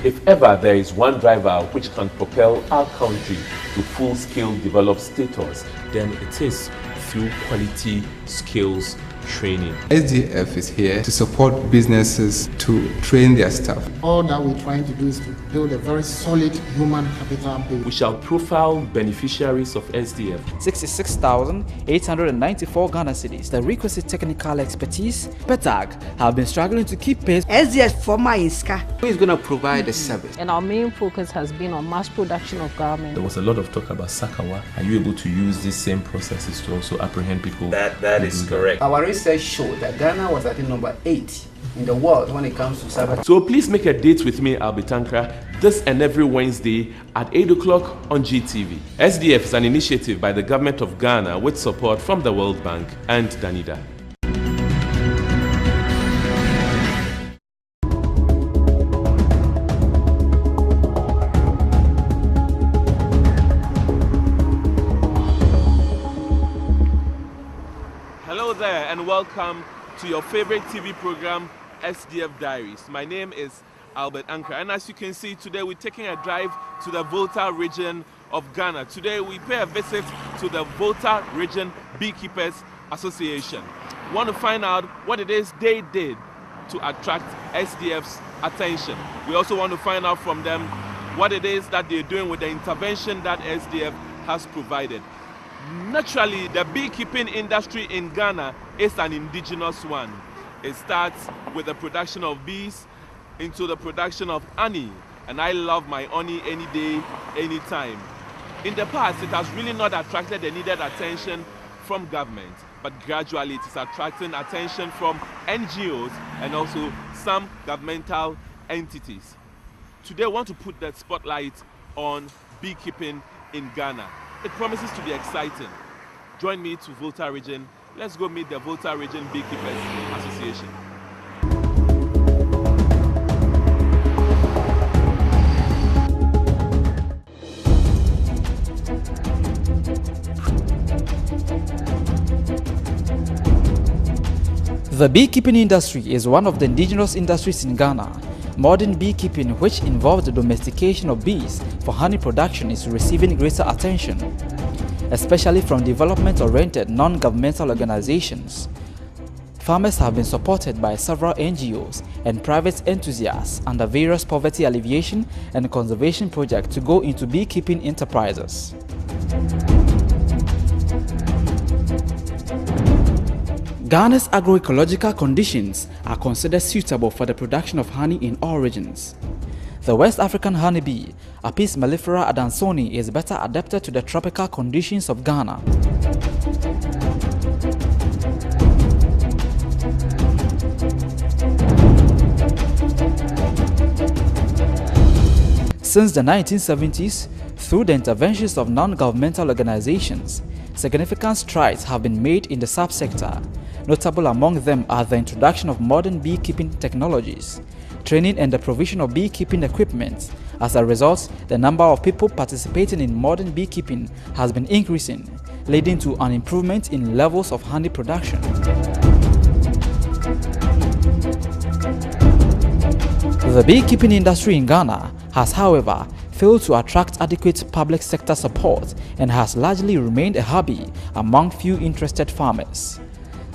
If ever there is one driver which can propel our country to full-scale developed status, then it is through quality skills training. SDF is here to support businesses to train their staff. All that we're trying to do is to build a very solid human capital base. We shall profile beneficiaries of SDF. 66,894 Ghana cedis. The requisite technical expertise, PETAG, have been struggling to keep pace. SDF former ISCA. Who is going to provide the service? And our main focus has been on mass production of garments. There was a lot of talk about Sakawa. Are you able to use these same processes to also apprehend people? That is correct. Our research showed that Ghana was at number 8 in the world when it comes to cyber. So please make a date with me, Albert Ankra, this and every Wednesday at 8 o'clock on GTV. SDF is an initiative by the government of Ghana with support from the World Bank and Danida. Hello there and welcome to your favorite TV program, SDF Diaries. My name is Albert Ankra, and as you can see, today we're taking a drive to the Volta region of Ghana. Today we pay a visit to the Volta Region Beekeepers Association. We want to find out what it is they did to attract SDF's attention. We also want to find out from them what it is that they're doing with the intervention that SDF has provided. Naturally, the beekeeping industry in Ghana is an indigenous one. It starts with the production of bees into the production of honey, and I love my honey any day, anytime. In the past, it has really not attracted the needed attention from government, but gradually it is attracting attention from NGOs and also some governmental entities. Today I want to put that spotlight on beekeeping in Ghana. It promises to be exciting. Join me to Volta Region. Let's go meet the Volta Region Beekeepers Association. The beekeeping industry is one of the indigenous industries in Ghana. Modern beekeeping, which involves the domestication of bees for honey production, is receiving greater attention, especially from development-oriented non-governmental organizations. Farmers have been supported by several NGOs and private enthusiasts under various poverty alleviation and conservation projects to go into beekeeping enterprises. Ghana's agroecological conditions are considered suitable for the production of honey in all regions. The West African honeybee, Apis mellifera adansoni, is better adapted to the tropical conditions of Ghana. Since the 1970s, through the interventions of non-governmental organizations, significant strides have been made in the subsector. Notable among them are the introduction of modern beekeeping technologies, training and the provision of beekeeping equipment. As a result, the number of people participating in modern beekeeping has been increasing, leading to an improvement in levels of honey production. The beekeeping industry in Ghana has, however, failed to attract adequate public sector support and has largely remained a hobby among few interested farmers.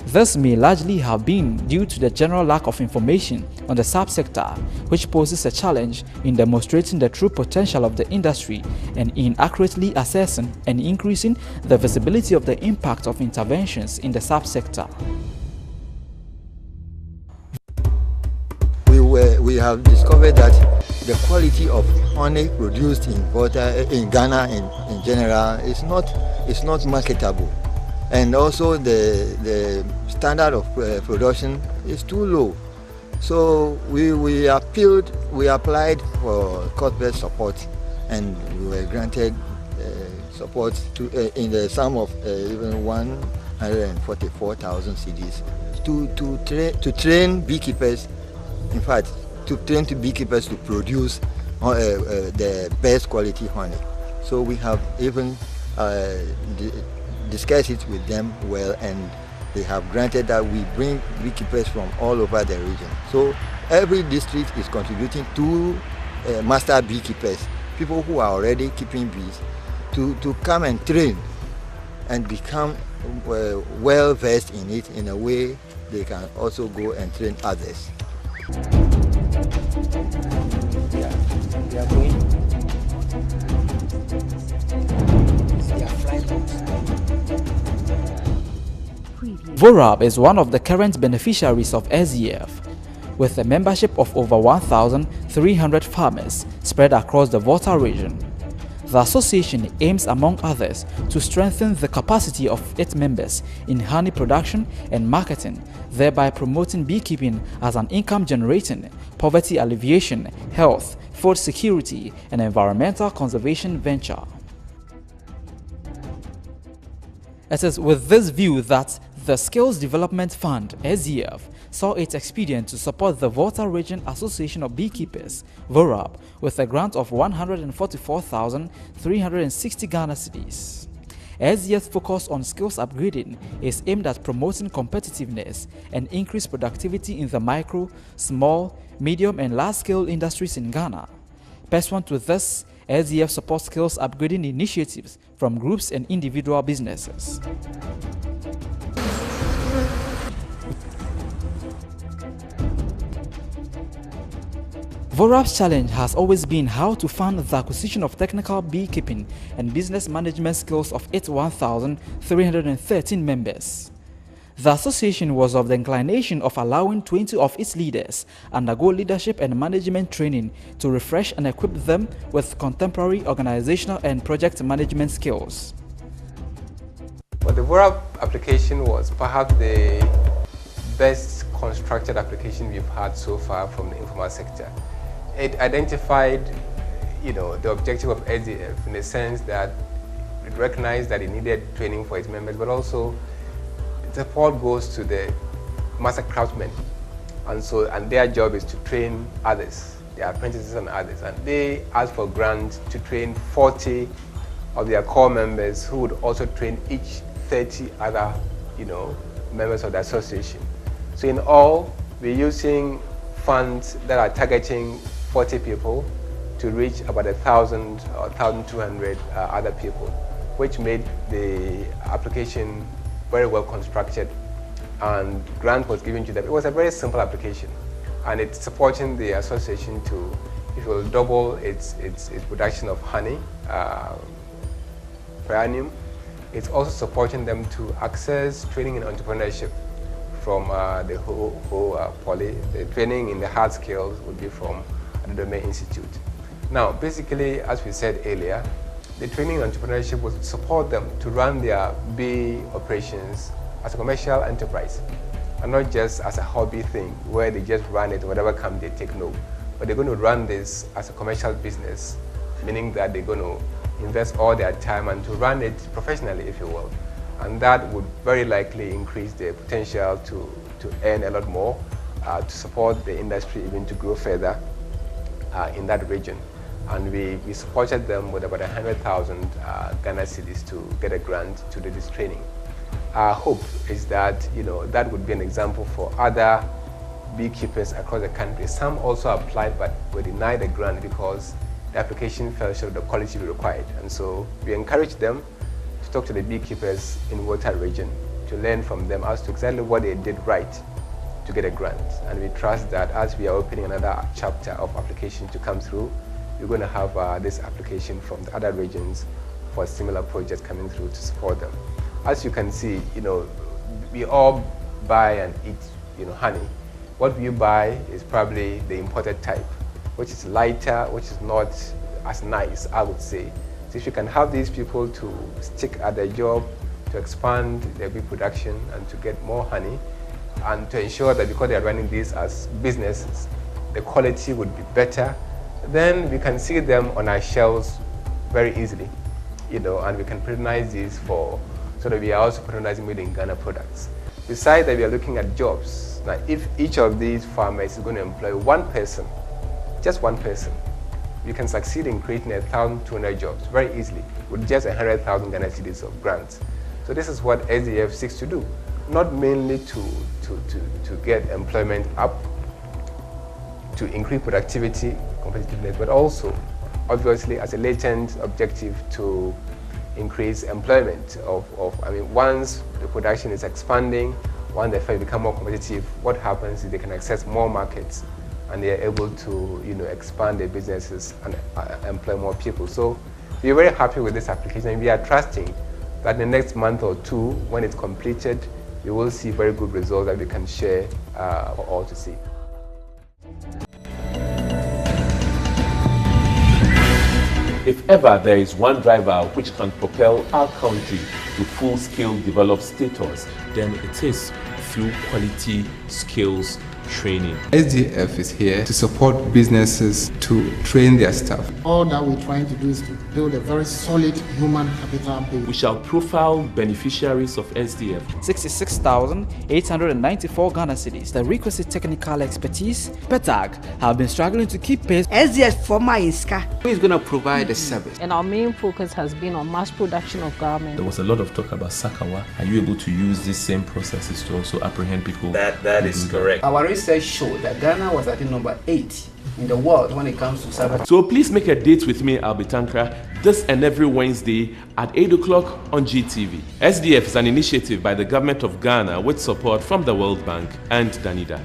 This may largely have been due to the general lack of information on the subsector, which poses a challenge in demonstrating the true potential of the industry and in accurately assessing and increasing the visibility of the impact of interventions in the subsector. We have discovered that the quality of honey produced in Volta, in Ghana in general is not marketable. And also the standard of production is too low. So we applied for corporate support, and we were granted support in the sum of even 144,000 cedis to train beekeepers. In fact, to train beekeepers to produce the best quality honey. So we have even discuss it with them well, and they have granted that we bring beekeepers from all over the region. So every district is contributing 2 master beekeepers, people who are already keeping bees, to come and train and become well versed in it in a way they can also go and train others. They are going. VORAB is one of the current beneficiaries of SDF, with a membership of over 1,300 farmers spread across the Volta region. The association aims, among others, to strengthen the capacity of its members in honey production and marketing, thereby promoting beekeeping as an income-generating, poverty alleviation, health, food security, and environmental conservation venture. It is with this view that the Skills Development Fund, SDF, saw it expedient to support the Volta Region Association of Beekeepers, VORAB, with a grant of 144,360 Ghana cedis. SDF's focus on skills upgrading is aimed at promoting competitiveness and increased productivity in the micro, small, medium, and large-scale industries in Ghana. Pursuant to this, SDF supports skills upgrading initiatives from groups and individual businesses. VORAB's challenge has always been how to fund the acquisition of technical beekeeping and business management skills of its 1,313 members. The association was of the inclination of allowing 20 of its leaders undergo leadership and management training to refresh and equip them with contemporary organizational and project management skills. Well, the VORAB application was perhaps the best constructed application we've had so far from the informal sector. It identified, the objective of SDF in the sense that it recognized that it needed training for its members, but also support goes to the master craftsmen, and their job is to train others, their apprentices and others, and they asked for grants to train 40 of their core members who would also train each 30 other, members of the association. So in all, we're using funds that are targeting 40 people to reach about 1,000 or 1,200 other people, which made the application very well constructed, and grant was given to them. It was a very simple application, and it's supporting the association to, it will double its production of honey per annum. It's also supporting them to access training in entrepreneurship from the whole poly. The training in the hard skills would be from the Domain Institute. Now, basically, as we said earlier, the training in entrepreneurship will support them to run their bee operations as a commercial enterprise, and not just as a hobby thing where they just run it, whatever comes they take no. But they're going to run this as a commercial business, meaning that they're going to invest all their time and to run it professionally, if you will. And that would very likely increase their potential to earn a lot more, to support the industry even to grow further in that region. And we supported them with about 100,000 Ghana cedis to get a grant to do this training. Our hope is that that would be an example for other beekeepers across the country. Some also applied but were denied a grant because the application fell short of the quality we required. And so we encourage them to talk to the beekeepers in Volta region to learn from them as to exactly what they did right to get a grant. And we trust that as we are opening another chapter of application to come through, we're going to have this application from the other regions for similar projects coming through to support them. As you can see, we all buy and eat, honey. What we buy is probably the imported type, which is lighter, which is not as nice, I would say. So if you can have these people to stick at their job, to expand their bee production and to get more honey, and to ensure that because they are running these as businesses, the quality would be better, then we can see them on our shelves very easily, and we can patronize these so that we are also patronizing made in Ghana products. Besides that, we are looking at jobs. Now, if each of these farmers is going to employ one person, just one person, we can succeed in creating 1,200 jobs very easily with just 100,000 Ghana cedis of grants. So this is what SDF seeks to do, not mainly to get employment up, to increase productivity, competitiveness, but also, obviously, as a latent objective to increase employment once the production is expanding, once the factory become more competitive, what happens is they can access more markets and they are able to, expand their businesses and employ more people. So we're very happy with this application, and we are trusting that in the next month or two, when it's completed, we will see very good results that we can share for all to see. If ever there is one driver which can propel our country to full-scale developed status, then it is through quality skills training. SDF is here to support businesses to train their staff. All that we're trying to do is to build a very solid human capital base. We shall profile beneficiaries of SDF. 66,894 Ghana cedis, the requisite technical expertise, PETAG, have been struggling to keep pace. SDF former ISCA. Who is going to provide the service? And our main focus has been on mass production of garments. There was a lot of talk about Sakawa. Are you able to use these same processes to also apprehend people? That is correct. Our research showed that Ghana was at number 8 in the world when it comes to cyber. So please make a date with me, Albert Ankra, this and every Wednesday at 8 o'clock on GTV. SDF is an initiative by the government of Ghana with support from the World Bank and Danida.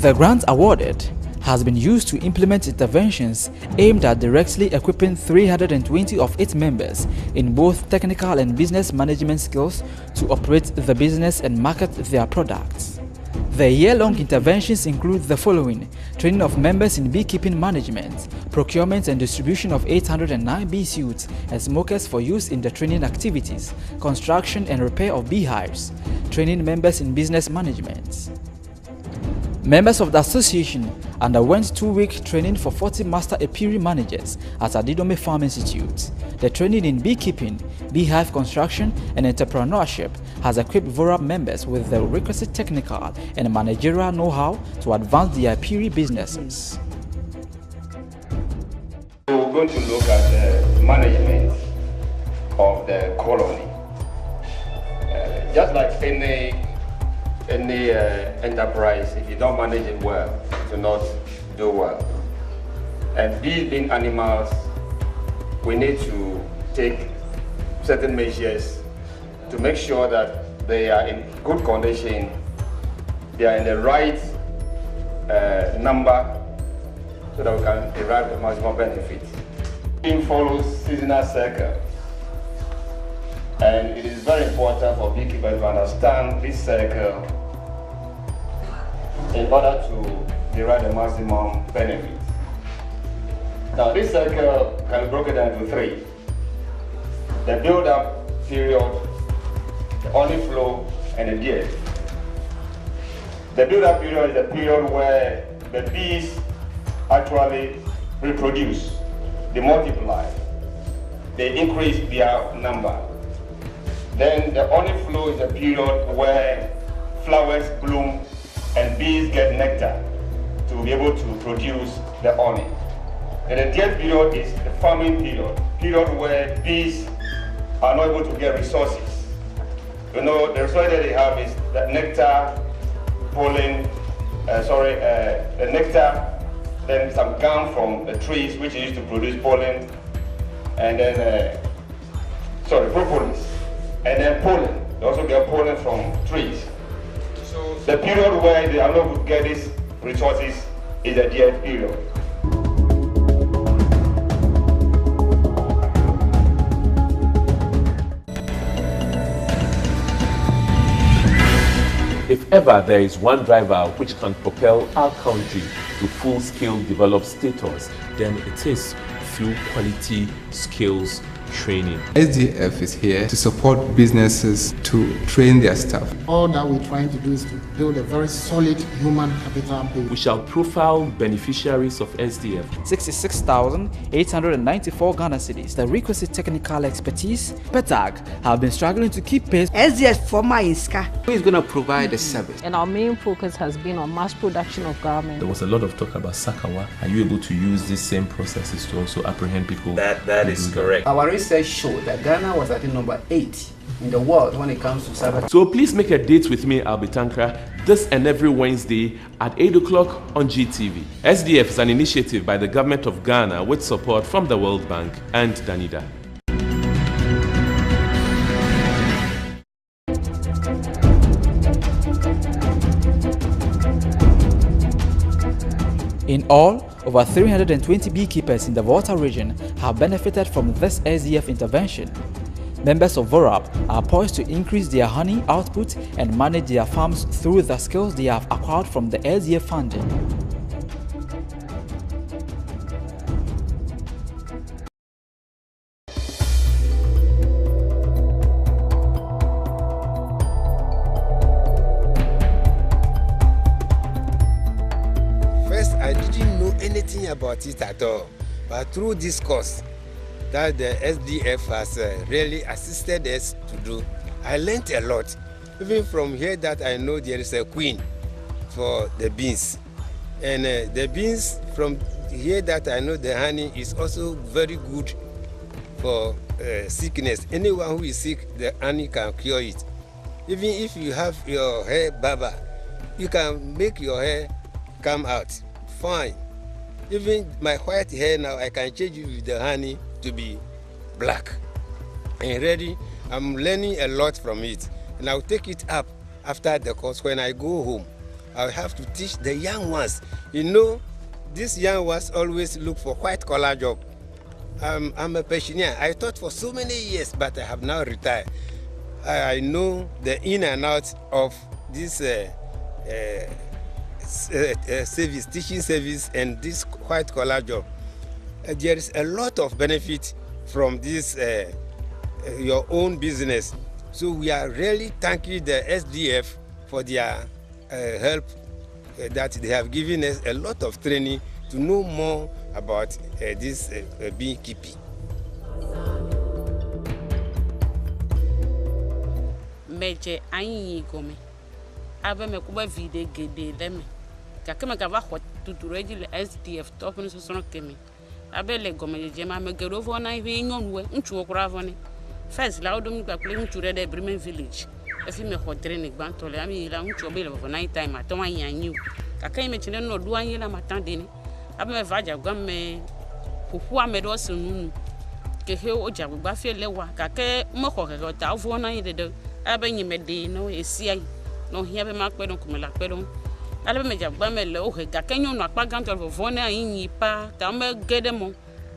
The grant awarded has been used to implement interventions aimed at directly equipping 320 of its members in both technical and business management skills to operate the business and market their products. The year-long interventions include the following: training of members in beekeeping management, procurement and distribution of 809 bee suits and smokers for use in the training activities, construction and repair of beehives, training members in business management. Members of the association underwent 2-week training for 40 master apiary managers at Adidome Farm Institute. The training in beekeeping, beehive construction and entrepreneurship has equipped VORAP members with the requisite technical and managerial know-how to advance their apiary businesses. We're going to look at the management of the colony. Just like any enterprise, if you don't manage it well, it will not do well. And these being animals, we need to take certain measures to make sure that they are in good condition, they are in the right number, so that we can derive the maximum benefit. It follows seasonal cycle. And it is very important for beekeepers to understand this cycle in order to derive the maximum benefit. Now, this cycle can be broken down into 3. The build-up period, the honey flow, and the death. The build-up period is the period where the bees actually reproduce, they multiply, they increase their number. Then the honey flow is a period where flowers bloom and bees get nectar to be able to produce the honey. And the death period is the farming period where bees are not able to get resources. The resource that they have is the nectar, pollen, the nectar, then some gum from the trees which is used to produce pollen, and then, propolis. And then pollen, they also get pollen from trees. So the period where they are not able to get these resources is the death period. If ever there is one driver which can propel our country to full-scale developed status, then it is through quality skills training. SDF is here to support businesses to train their staff. All that we're trying to do is to build a very solid human capital base. We shall profile beneficiaries of SDF. 66,894 Ghana cedis, the requisite technical expertise, PETAG, have been struggling to keep pace. SDF former ISCA. Who is going to provide the service? And our main focus has been on mass production of garments. There was a lot of talk about Sakawa. Are you able to use these same processes to also apprehend people? That is correct. Our research showed that Ghana was at number 8 in the world when it comes to cyber. So please make a date with me, Albert Ankra, this and every Wednesday at 8 o'clock on GTV. SDF is an initiative by the government of Ghana with support from the World Bank and Danida. In all, over 320 beekeepers in the Volta region have benefited from this SDF intervention. Members of VORAP are poised to increase their honey output and manage their farms through the skills they have acquired from the SDF funding. I didn't know anything about it at all, but through this course that the SDF has really assisted us to do, I learned a lot. Even from here that I know there is a queen for the beans, and the beans from here that I know the honey is also very good for sickness. Anyone who is sick, the honey can cure it. Even if you have your hair barber, you can make your hair come out fine. Even my white hair now, I can change it with the honey to be black. And ready, I'm learning a lot from it. And I'll take it up after the course. When I go home, I'll have to teach the young ones. You know, these young ones always look for white collar job. I'm a pensioner. I taught for so many years, but I have now retired. I know the in and out of this service, teaching service, and this white collar job. There is a lot of benefit from this your own business. So we are really thanking the SDF for their help that they have given us a lot of training to know more about this beekeeping. Meje anyi gome abe me kuba vide gede leme kakeme ka va hot tutureji le SDF top no so kemi abe le gome je ma me gero vo na ibe nyonwe nchu okura vo ni first la odom gba kule nchu re de Bremen village efi me hot training gba to le ami la nchu obe le vo night time aton anyanyu kakeme me chine no do anyi la matande ni abe me va ja gba me fufu amedo sununu ke he o ja gba fe lewa kake mo ko ke ta vo na ide de abe nyimede no esia no hia be makpe don kumela pedon ale be jagba me le o he ga kenyo no apa ganto vo na yin pa ta me gede mo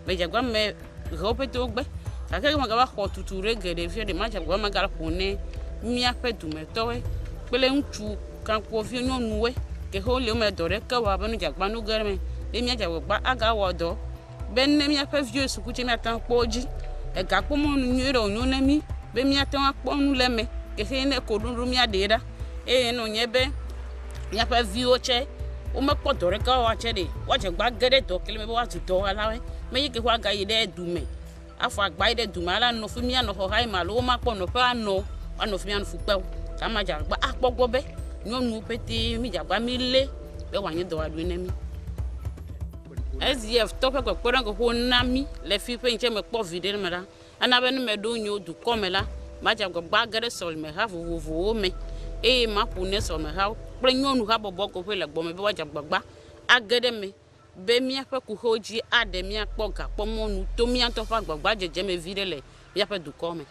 be jagba me ropeto gbe ka ke ma ga ba ho tuture gede fi de ma jagba ma ga hone mi ape du me towe pele nchu kan ko fi no nuwe ke ho le me dore ka wa be no jagba no gere me be mi jagba aga wodo be ne mi ape vi osu ku che mi atan poji e ga po mo nu nyero nyu na mi be mi atan akpo nu le me ke he ne ko dun ru mi adeda no nyebe ya pa vioche o me podore ka wa chede wa je gba gede to kele me wa tu to alawe me yike wa ga ide dume afa gba ide dume ala no fu mi ano ho hai ma lo ma po no pa no ano fu mi ano fu pe ka ma ja gba apogbo be nyonu pete mi ja gba mi le be wa yin do adu ne mi SDF to pe ko ran ko ho na mi le fi pe nche me po video me da ana be no me do nyu du komela ma ja gba gede sol me ha vo me ma pune so me ha prenyonu ha bobo ko pe le gbo me be wa jagbagba agede me be mi ape ku hoji ade mi apo ga pomonu to mi anto fa gbagba jeje me vire le ya pe du ko me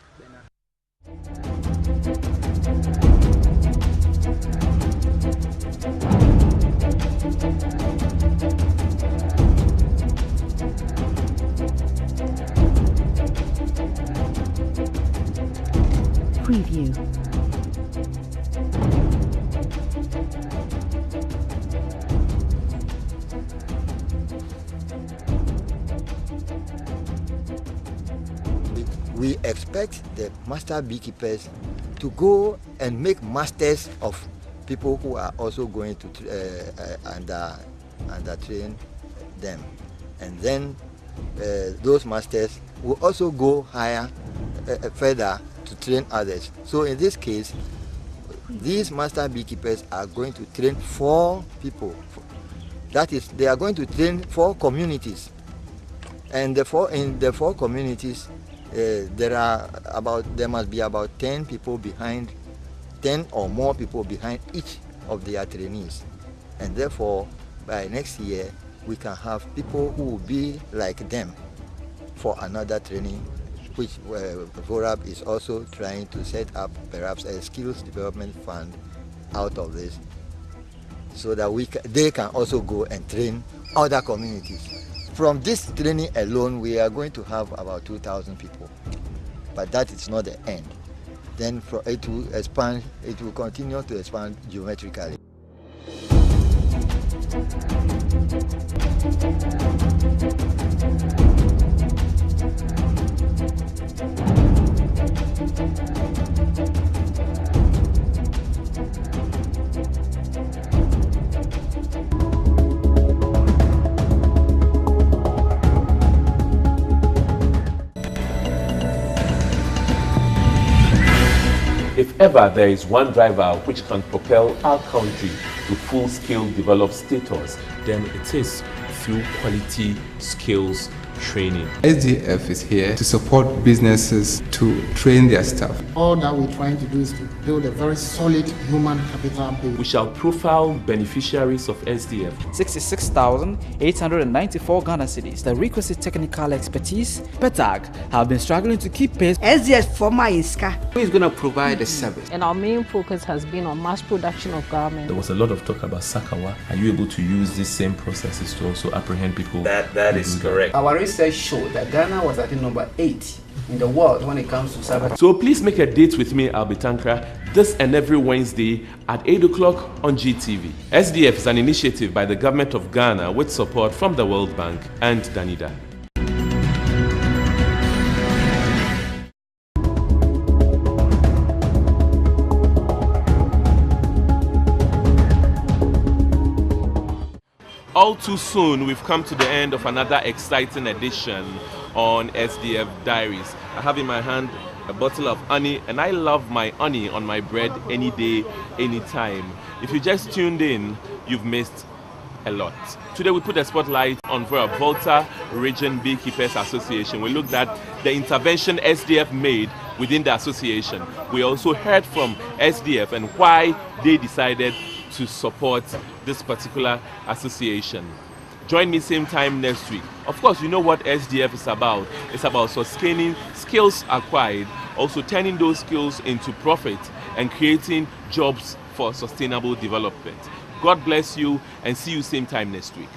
Preview. We expect the master beekeepers to go and make masters of people who are also going to under train them, and then those masters will also go higher further to train others. So in this case, these master beekeepers are going to train 4 people. That is, they are going to train 4 communities, and in the 4 communities, there must be about 10 people behind, 10 or more people behind each of their trainees. And therefore, by next year, we can have people who will be like them for another training, which VORAB is also trying to set up perhaps a skills development fund out of this, so that they can also go and train other communities. From this training alone, we are going to have about 2,000 people, but that is not the end. Then it will expand, it will continue to expand geometrically. If ever there is one driver which can propel our country to full-scale developed status, then it is through quality skills training. SDF is here to support businesses to train their staff. All that we're trying to do is to build a very solid human capital base. We shall profile beneficiaries of SDF. 66,894 Ghana cedis, the requisite technical expertise, PETAG, have been struggling to keep pace. SDF former ISCA. Who is going to provide the service? And our main focus has been on mass production of garments. There was a lot of talk about Sakawa. Are you able to use these same processes to also apprehend people? That is correct. Our research showed that Ghana was at number 8 in the world when it comes to cyber. So please make a date with me, Albert Ankra, this and every Wednesday at 8 o'clock on GTV. SDF is an initiative by the government of Ghana with support from the World Bank and Danida. All too soon, we've come to the end of another exciting edition on SDF Diaries. I have in my hand a bottle of honey, and I love my honey on my bread any day, anytime. If you just tuned in, you've missed a lot. Today we put a spotlight on Volta Region Beekeepers Association. We looked at the intervention SDF made within the association. We also heard from SDF and why they decided to support this particular association. Join me same time next week. Of course, you know what SDF is about. It's about sustaining skills acquired, also turning those skills into profit and creating jobs for sustainable development. God bless you and see you same time next week.